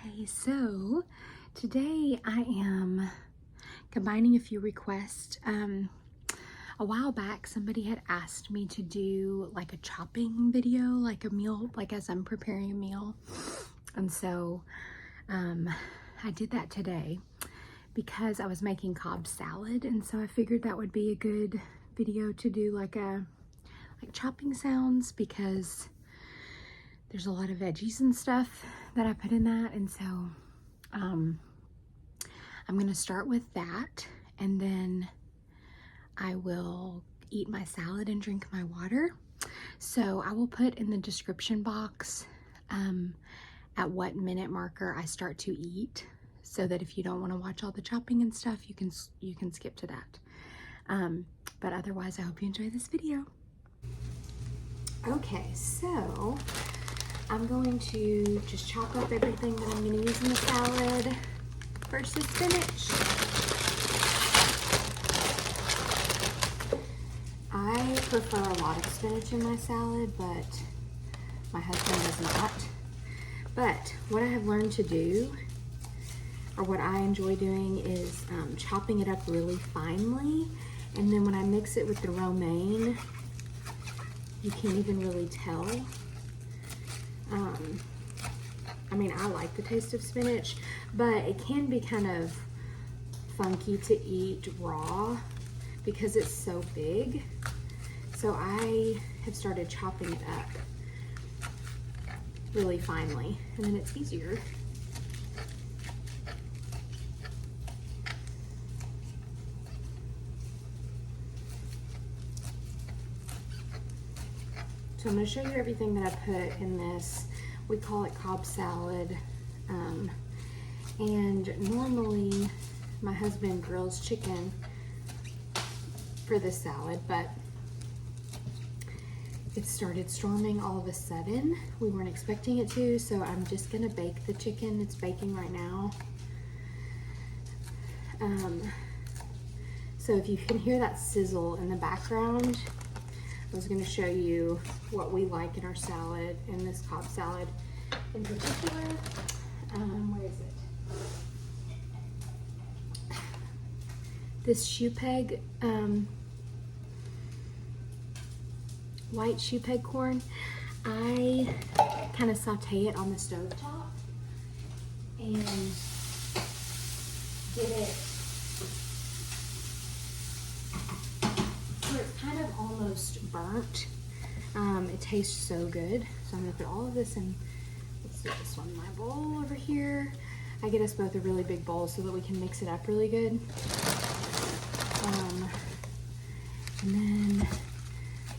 Okay, so today I am combining a few requests. A while back, somebody had asked me to do like a chopping video, like a meal, like as I'm preparing a meal. And so I did that today because I was making Cobb salad. And so I figured that would be a good video to do like chopping sounds, because there's a lot of veggies and stuff that I put in that. And so I'm gonna start with that, and then I will eat my salad and drink my water. So I will put in the description box at what minute marker I start to eat, so that if you don't want to watch all the chopping and stuff, you can skip to that. But otherwise, I hope you enjoy this video. Okay, so I'm going to just chop up everything that I'm going to use in the salad. First, the spinach. I prefer a lot of spinach in my salad, but my husband does not. But what I have learned to do, or what I enjoy doing, is chopping it up really finely. And then when I mix it with the romaine, you can't even really tell. I mean, I like the taste of spinach, but it can be kind of funky to eat raw because it's so big. So I have started chopping it up really finely, and then it's easier. So I'm going to show you everything that I put in this. We call it Cobb salad. And normally my husband grills chicken for this salad, but it started storming all of a sudden. We weren't expecting it to, so I'm just going to bake the chicken. It's baking right now. So if you can hear that sizzle in the background, I was going to show you what we like in our salad, in this Cobb salad in particular. Where is it? This shoe peg, white shoe peg corn, I kind of saute it on the stove top and get it so it's kind of almost burnt. It tastes so good. So I'm gonna put all of this in, let's do this one in my bowl over here. I get us both a really big bowl so that we can mix it up really good. And then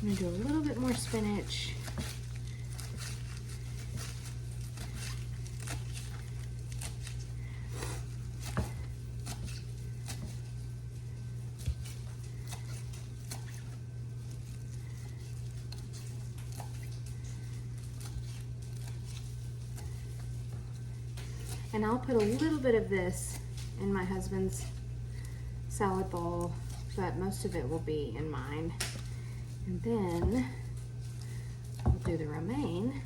I'm gonna do a little bit more spinach. And I'll put a little bit of this in my husband's salad bowl, but most of it will be in mine. And then we'll do the romaine.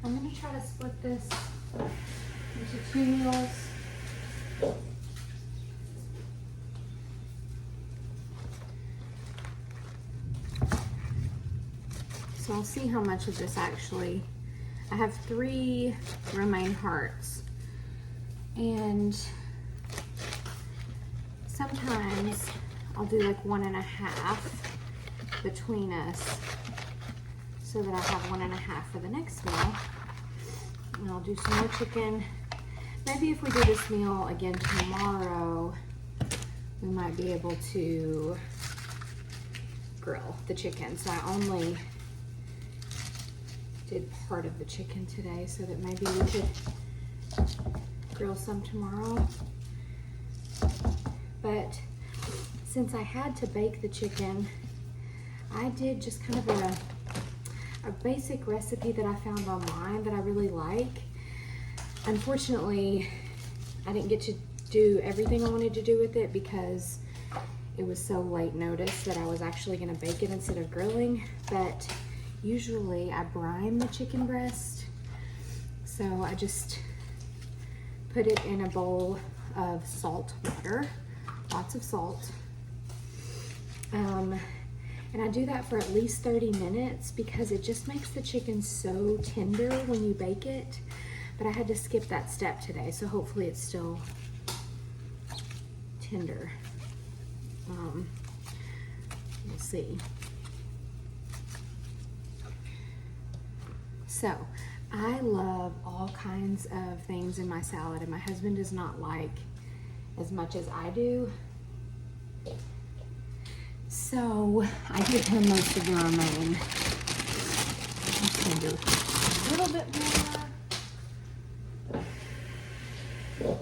I'm going to try to split this into 2 meals. So I'll see how much of this actually. I have 3 romaine hearts, and sometimes I'll do like 1.5 between us, so that I have 1.5 for the next meal. And I'll do some more chicken. Maybe if we do this meal again tomorrow, we might be able to grill the chicken. So I only did part of the chicken today, so that maybe we could grill some tomorrow. But since I had to bake the chicken, I did just kind of a basic recipe that I found online that I really like. Unfortunately, I didn't get to do everything I wanted to do with it because it was so late notice that I was actually gonna bake it instead of grilling. But usually I brine the chicken breast. So I just put it in a bowl of salt water, lots of salt. And I do that for at least 30 minutes because it just makes the chicken so tender when you bake it. But I had to skip that step today, so hopefully it's still tender. We'll see. So, I love all kinds of things in my salad, and my husband does not like as much as I do. So I give him most of the romaine. I'm just gonna do a little bit more.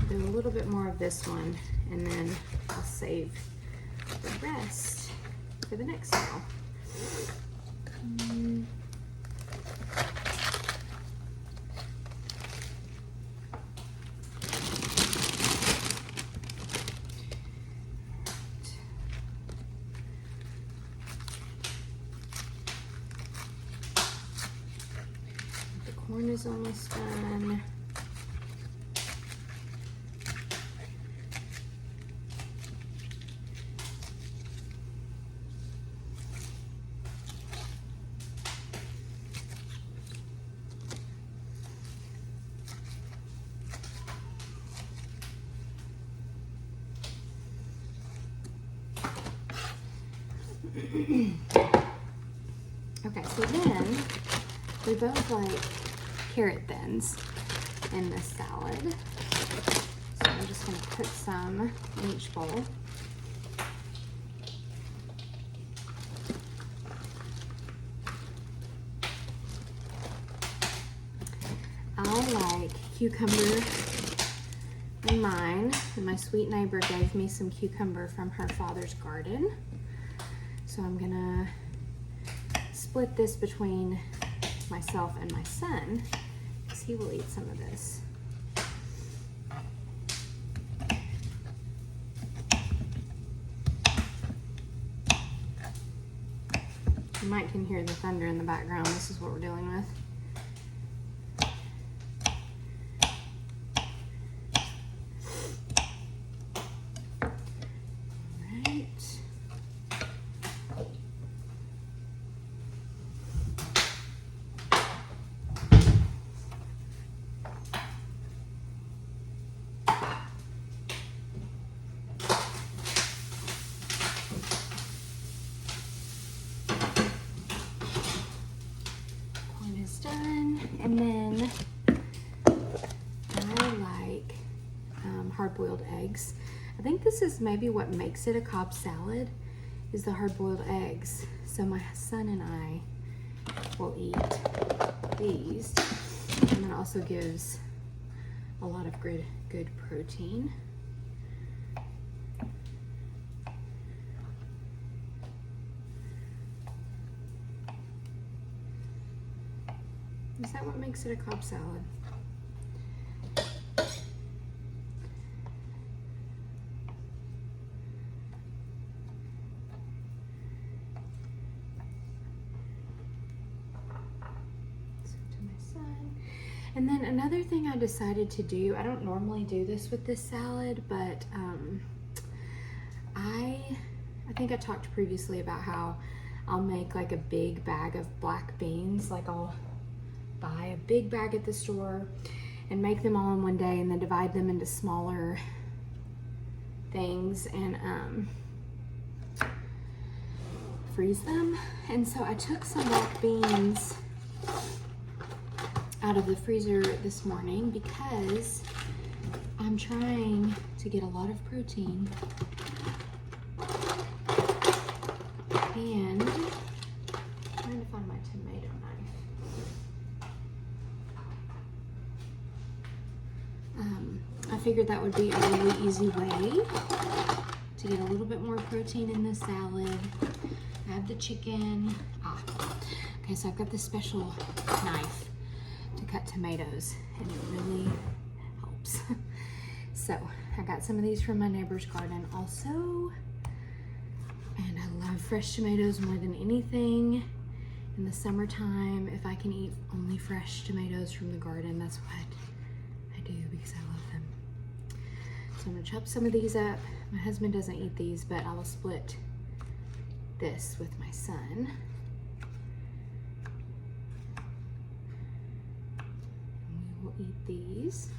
Do a little bit more of this one, and then I'll save the rest for the next meal. The corn is almost done. Okay, so then we both like carrot thins in this salad. So I'm just going to put some in each bowl. I like cucumber in mine, and my sweet neighbor gave me some cucumber from her father's garden. So I'm gonna split this between myself and my son because he will eat some of this. You might can hear the thunder in the background. This is what we're dealing with. Done, and then I like hard-boiled eggs. I think this is maybe what makes it a Cobb salad is the hard-boiled eggs. So my son and I will eat these, and it also gives a lot of good protein. Is that what makes it a Cobb salad? So to my son. And then another thing I decided to do, I don't normally do this with this salad, but I think I talked previously about how I'll make like a big bag of black beans. Like I'll buy a big bag at the store and make them all in one day and then divide them into smaller things and freeze them. And so I took some black beans out of the freezer this morning because I'm trying to get a lot of protein and I'm trying to find my tomato knife. I figured that would be a really easy way to get a little bit more protein in the salad. Add the chicken. Okay, so I've got this special knife to cut tomatoes, and it really helps. So I got some of these from my neighbor's garden also, and I love fresh tomatoes more than anything. In the summertime, if I can eat only fresh tomatoes from the garden, that's what I do because I love them. So I'm gonna chop some of these up. My husband doesn't eat these, but I will split this with my son. And we will eat these.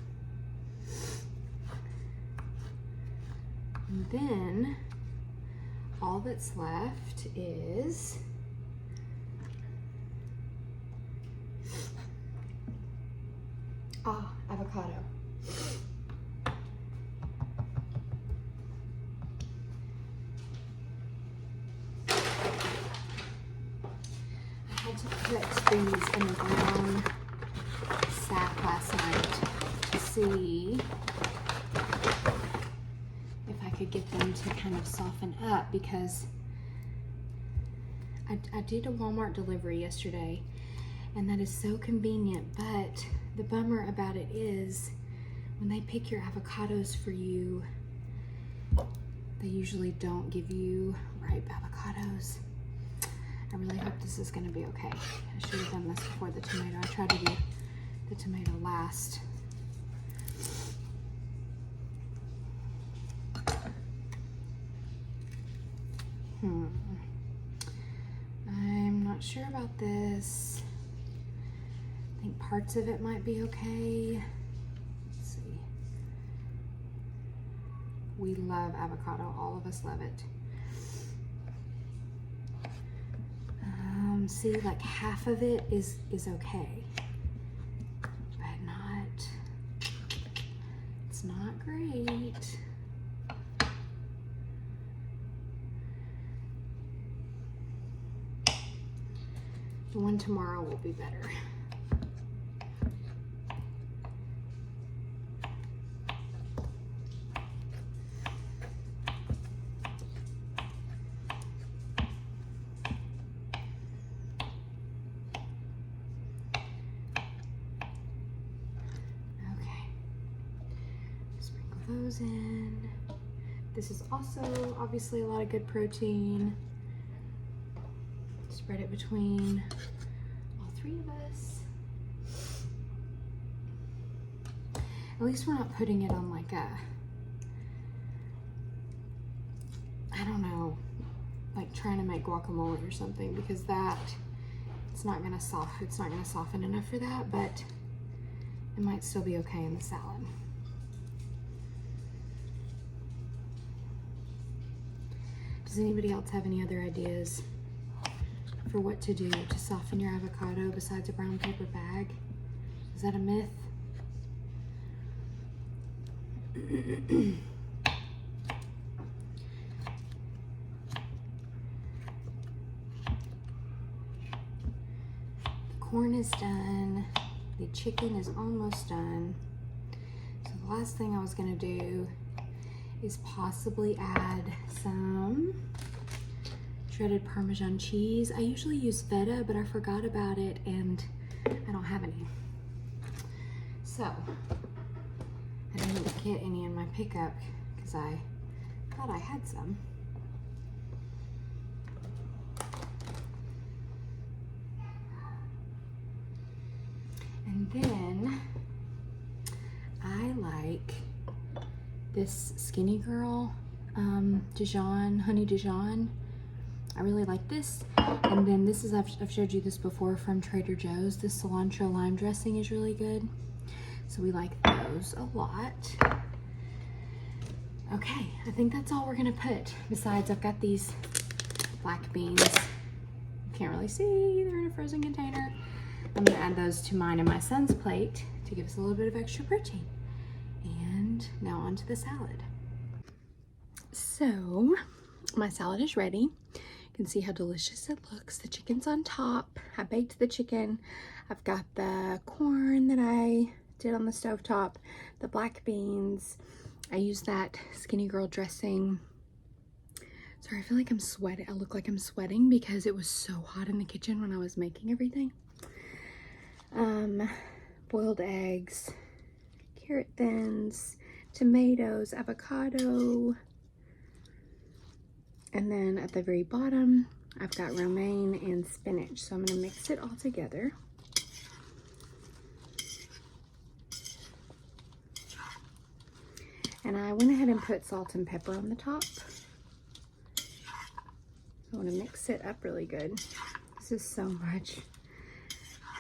And then all that's left is avocado. I had to put these in the ground sack last night to see if I could get them to kind of soften up, because I did a Walmart delivery yesterday, and that is so convenient, but the bummer about it is when they pick your avocados for you, they usually don't give you ripe avocados. I really hope this is gonna be okay. I should have done this before the tomato. I tried to do the tomato last. I'm not sure about this. I think parts of it might be okay. Let's see. We love avocado. All of us love it. See, like half of it is okay, but it's not great. The one tomorrow will be better. Those in. This is also obviously a lot of good protein. Spread it between all three of us. At least we're not putting it on like a, I don't know, like trying to make guacamole or something, because it's not gonna soften enough for that, but it might still be okay in the salad. Does anybody else have any other ideas for what to do to soften your avocado besides a brown paper bag? Is that a myth? The corn is done. The chicken is almost done. So the last thing I was gonna do is possibly add some shredded Parmesan cheese. I usually use feta, but I forgot about it and I don't have any. So I didn't get any in my pickup because I thought I had some. And then I like this Skinny Girl Dijon, honey Dijon. I really like this. And then this is, I've showed you this before, from Trader Joe's. This cilantro lime dressing is really good. So we like those a lot. Okay, I think that's all we're gonna put. Besides, I've got these black beans. Can't really see, they're in a frozen container. I'm gonna add those to mine and my son's plate to give us a little bit of extra protein. And now on to the salad. So my salad is ready. You can see how delicious it looks. The chicken's on top. I baked the chicken. I've got the corn that I did on the stovetop. The black beans, I used that Skinny Girl dressing. Sorry, I feel like I'm sweating. I look like I'm sweating because it was so hot in the kitchen when I was making everything. Boiled eggs, carrot thins, tomatoes, avocado, and then at the very bottom I've got romaine and spinach. So I'm going to mix it all together. And I went ahead and put salt and pepper on the top. I want to mix it up really good. This is so much.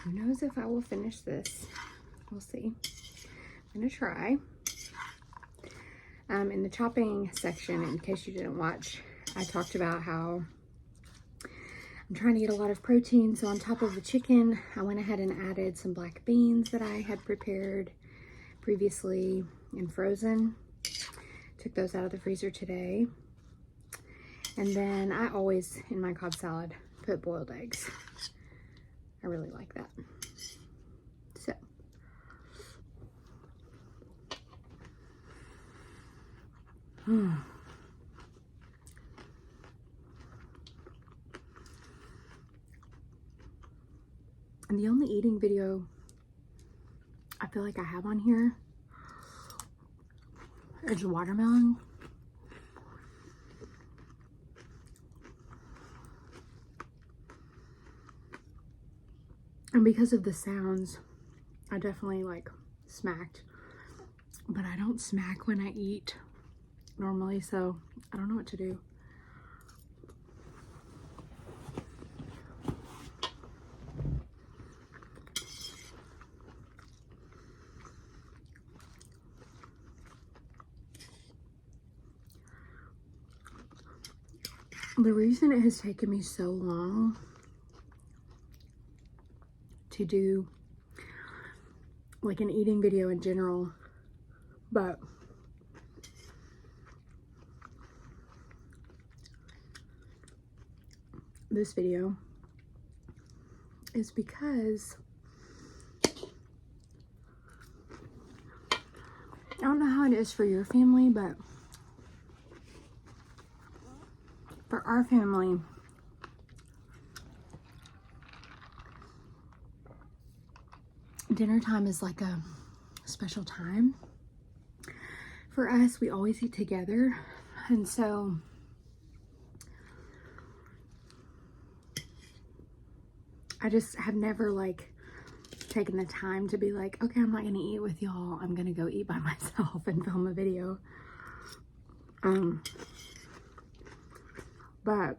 Who knows if I will finish this? We'll see. I'm going to try. In the chopping section, in case you didn't watch, I talked about how I'm trying to get a lot of protein. So on top of the chicken, I went ahead and added some black beans that I had prepared previously and frozen. Took those out of the freezer today. And then I always, in my Cobb salad, put boiled eggs. I really like that. So. And the only eating video I feel like I have on here is watermelon. And because of the sounds, I definitely like smacked. But I don't smack when I eat normally, so I don't know what to do. The reason it has taken me so long to do like an eating video in general, but this video is because I don't know how it is for your family, but for our family, dinner time is like a special time. For us, we always eat together, and so I just have never like taken the time to be like, okay, I'm not gonna eat with y'all, I'm gonna go eat by myself and film a video. But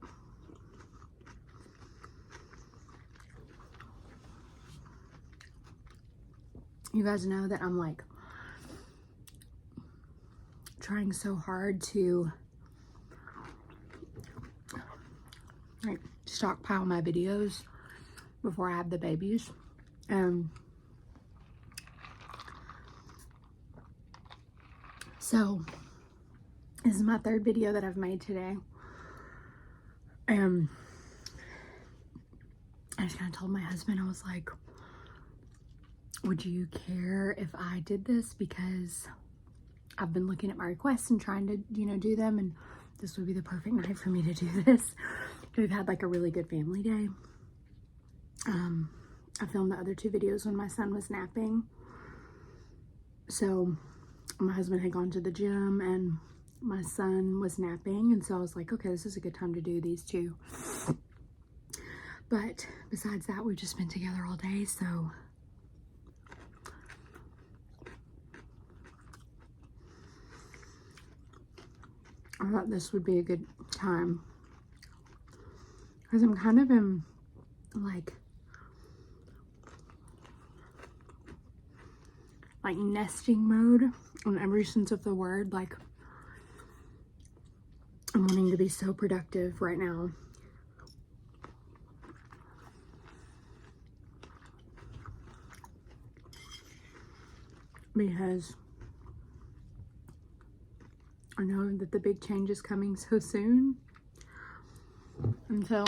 you guys know that I'm like trying so hard to like stockpile my videos before I have the babies. So this is my third video that I've made today. I just kind of told my husband, I was like, would you care if I did this? Because I've been looking at my requests and trying to, you know, do them, and this would be the perfect night for me to do this. We've had like a really good family day. I filmed the other two videos when my son was napping. So my husband had gone to the gym and my son was napping, and so I was like, okay, this is a good time to do these two. But besides that, we've just been together all day, so I thought this would be a good time because I'm kind of in like nesting mode in every sense of the word. Like, I'm wanting to be so productive right now. Because I know that the big change is coming so soon. And so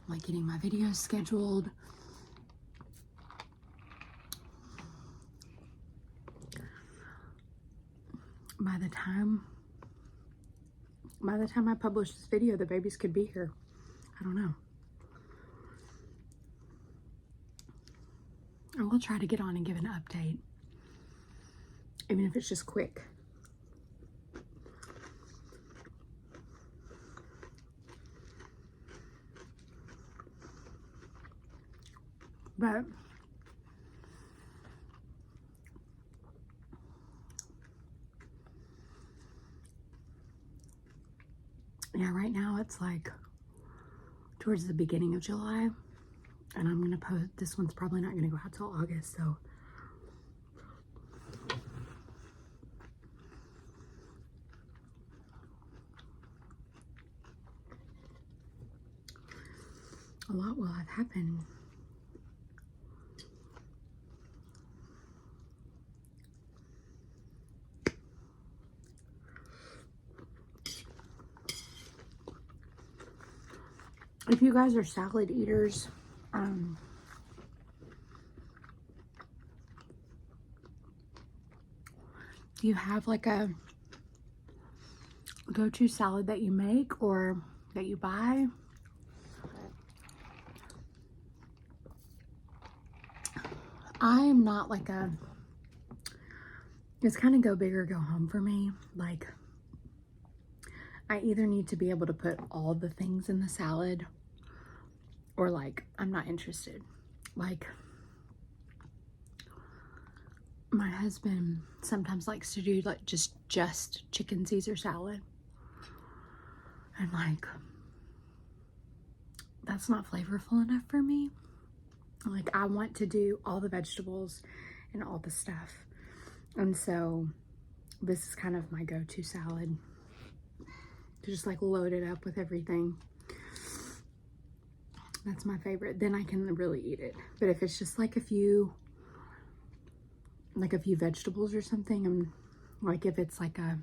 like getting my videos scheduled. By the time I publish this video, the babies could be here. I don't know. I will try to get on and give an update, even if it's just quick. But yeah, right now it's like towards the beginning of July, and I'm gonna post, this one's probably not gonna go out till August, so a lot will have happened. If you guys are salad eaters, do you have like a go-to salad that you make or that you buy? I am not like a, it's kind of go big or go home for me. Like, I either need to be able to put all the things in the salad, or like, I'm not interested. Like, my husband sometimes likes to do like just chicken Caesar salad. And like, that's not flavorful enough for me. Like, I want to do all the vegetables and all the stuff. And so this is kind of my go-to salad. To just like load it up with everything. That's my favorite. Then I can really eat it. But if it's just like a few vegetables or something, and like if it's like a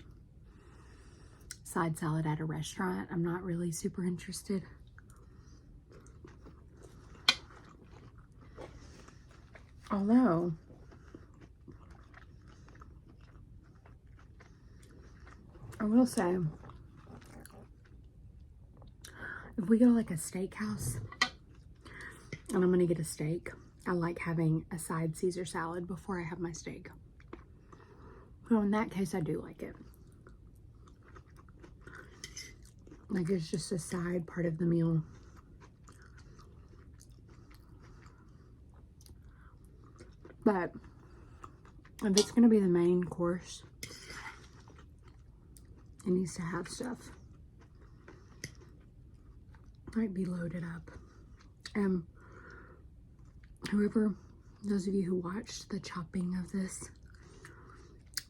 side salad at a restaurant, I'm not really super interested. Although, I will say, if we go to like a steakhouse and I'm gonna get a steak, I like having a side Caesar salad before I have my steak. So in that case, I do like it. Like, it's just a side part of the meal. But if it's gonna be the main course, it needs to have stuff. Like, be loaded up. Whoever, those of you who watched the chopping of this,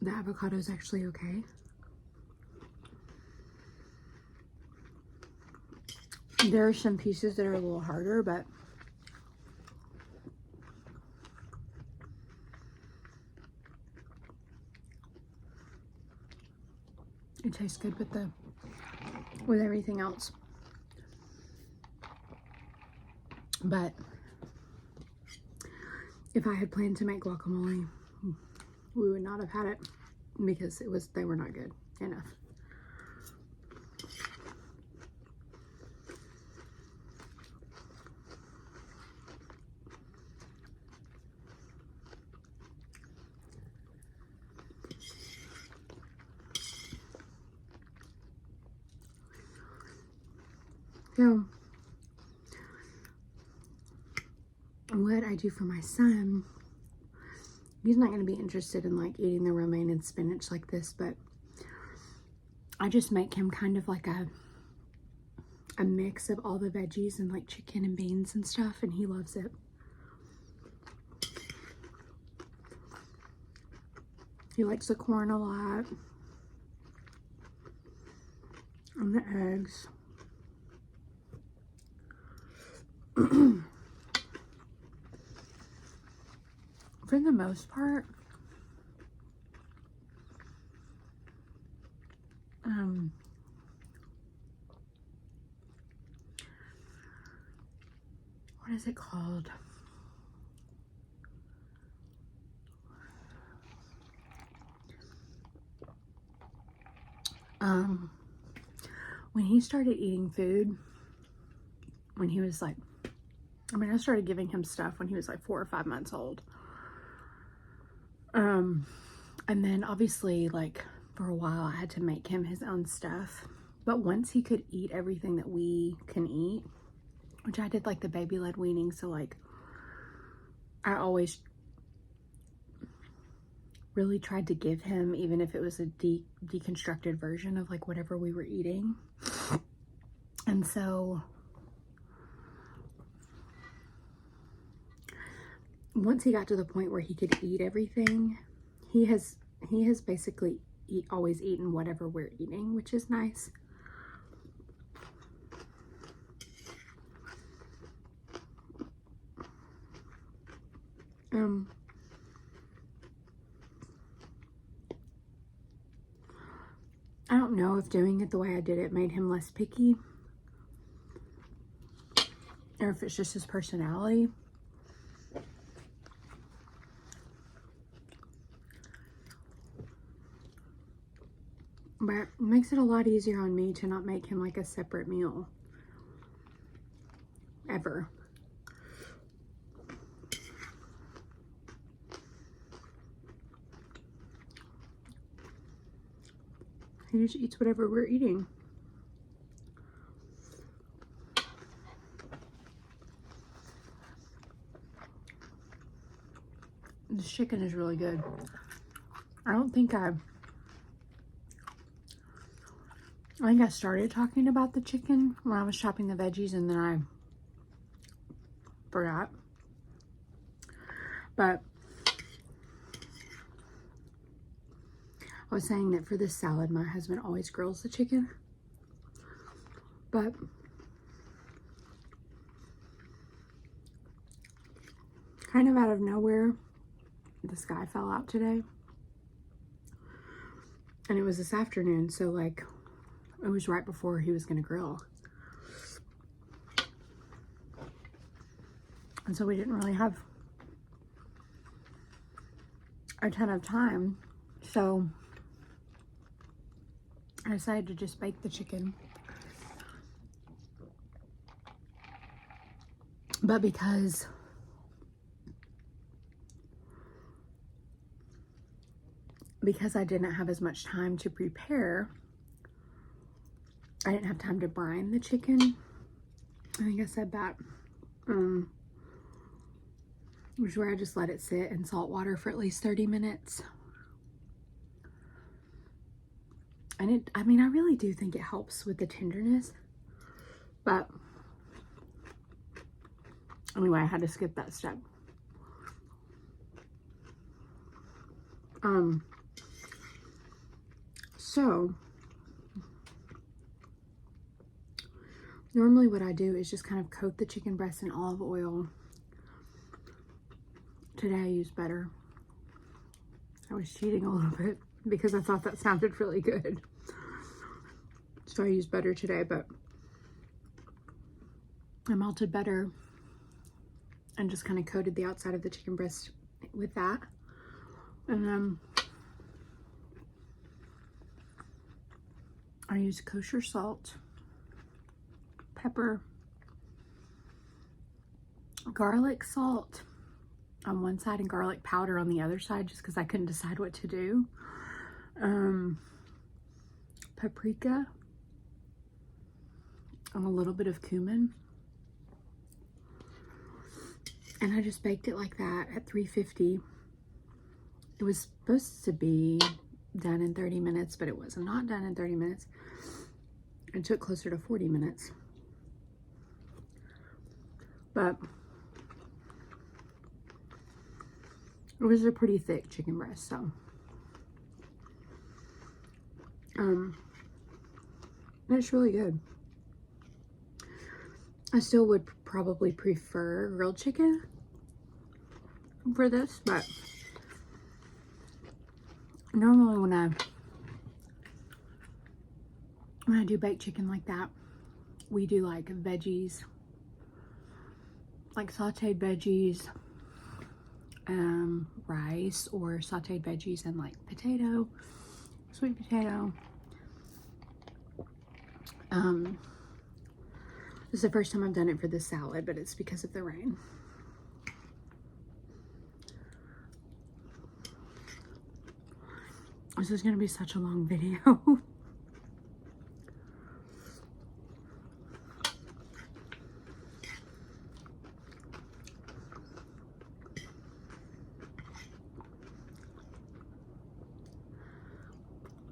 the avocado is actually okay. There are some pieces that are a little harder, but it tastes good with everything else. But if I had planned to make guacamole, we would not have had it because they were not good enough. So, what I do for my son, he's not going to be interested in like eating the romaine and spinach like this, but I just make him kind of like a mix of all the veggies and like chicken and beans and stuff, and he loves it. He likes the corn a lot, and the eggs. For the most part, what is it called? When he started eating food, when he was like, I started giving him stuff when he was like 4 or 5 months old. And then obviously, like, for a while I had to make him his own stuff. But once he could eat everything that we can eat, which I did like the baby-led weaning, so like I always really tried to give him, even if it was a deconstructed version of like whatever we were eating. And so once he got to the point where he could eat everything, he has basically always eaten whatever we're eating, which is nice. I don't know if doing it the way I did it made him less picky, or if it's just his personality. But it makes it a lot easier on me to not make him like a separate meal. Ever. He just eats whatever we're eating. This chicken is really good. I think I started talking about the chicken when I was chopping the veggies, and then I forgot. But I was saying that for this salad, my husband always grills the chicken. But kind of out of nowhere, the sky fell out today. And it was this afternoon, so like it was right before he was going to grill. And so we didn't really have a ton of time. So I decided to just bake the chicken. But because I didn't have as much time to prepare, I didn't have time to brine the chicken. I think I said that. Which is where I just let it sit in salt water for at least 30 minutes. And I really do think it helps with the tenderness. But anyway, I had to skip that step. So normally what I do is just kind of coat the chicken breast in olive oil. Today I used butter. I was cheating a little bit because I thought that sounded really good. So I used butter today, but I melted butter and just kind of coated the outside of the chicken breast with that. And then I used kosher salt, pepper, garlic salt on one side and garlic powder on the other side, just because I couldn't decide what to do. Paprika and a little bit of cumin. And I just baked it like that at 350. It was supposed to be done in 30 minutes, but it was not done in 30 minutes. It took closer to 40 minutes. But it was a pretty thick chicken breast, so it's really good. I still would probably prefer grilled chicken for this, but normally when I do baked chicken like that, we do like veggies like sauteed veggies, rice, or sauteed veggies and like potato, sweet potato. This is the first time I've done it for this salad, but it's because of the rain. This is going to be such a long video.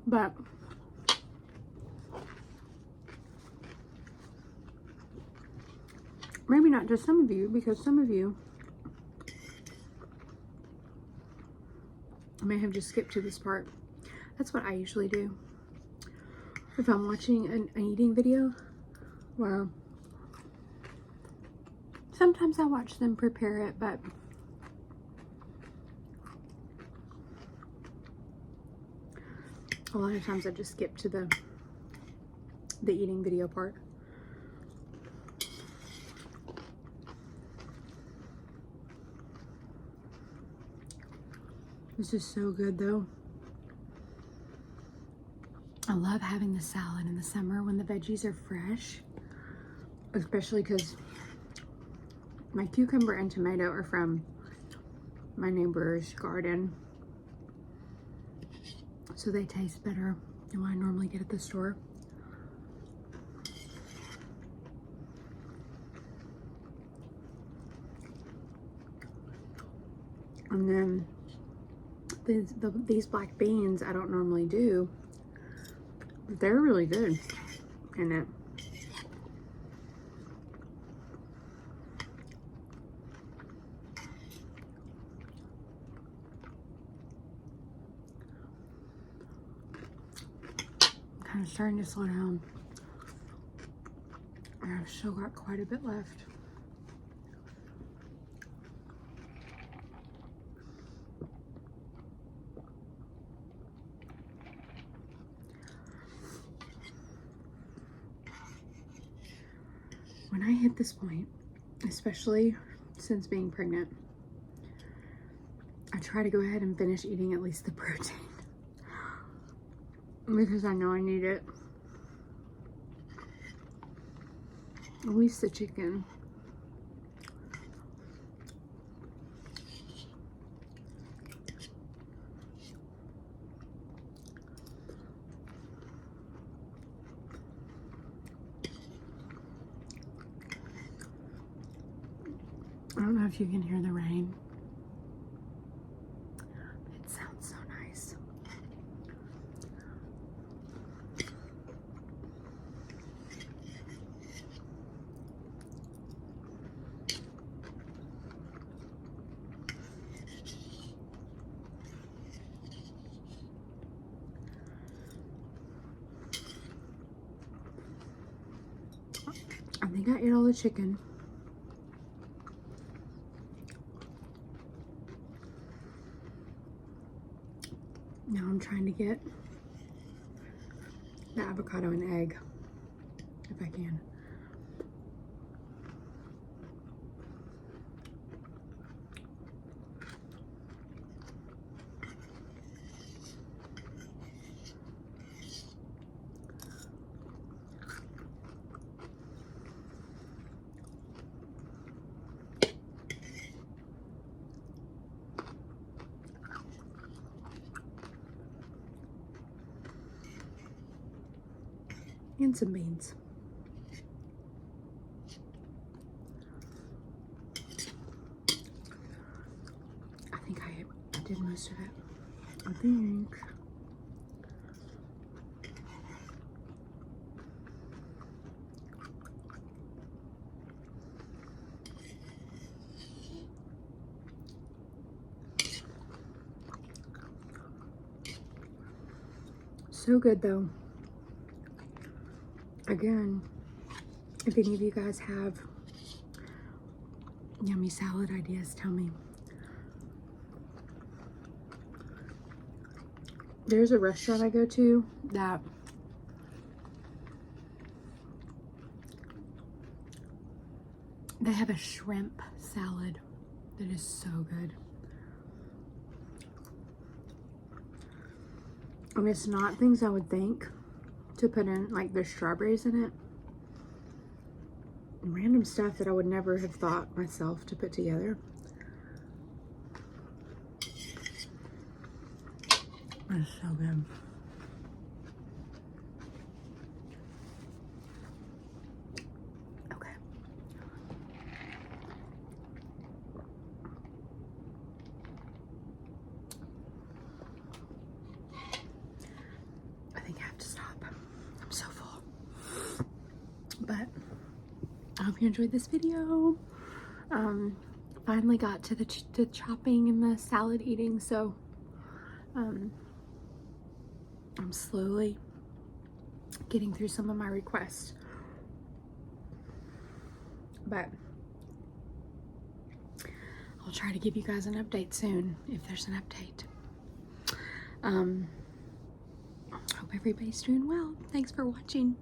But maybe not just some of you, because some of you may have just skipped to this part. That's what I usually do if I'm watching an eating video. Well, sometimes I watch them prepare it, but a lot of times I just skip to the eating video part. This is so good though. I love having the salad in the summer when the veggies are fresh, especially because my cucumber and tomato are from my neighbor's garden, so they taste better than what I normally get at the store. And then these black beans I don't normally do, but they're really good in it. I'm kind of starting to slow down. I've still got quite a bit left. When I hit this point, especially since being pregnant, I try to go ahead and finish eating at least the protein because I know I need it. At least the chicken. I don't know if you can hear the rain. It sounds so nice. I think I ate all the chicken. Now I'm trying to get the avocado and egg, if I can. And some beans. I think I did most of it. I think. So good though. Again, if any of you guys have yummy salad ideas, tell me. There's a restaurant I go to that They have a shrimp salad that is so good. I mean, it's not things I would think to put in, like there's strawberries in it. And random stuff that I would never have thought myself to put together. It's so good. Okay. I think I have to stop. I'm so full. But I hope you enjoyed this video. Finally got to the chopping and the salad eating, so I'm slowly getting through some of my requests. But I'll try to give you guys an update soon, if there's an update. Hope everybody's doing well. Thanks for watching.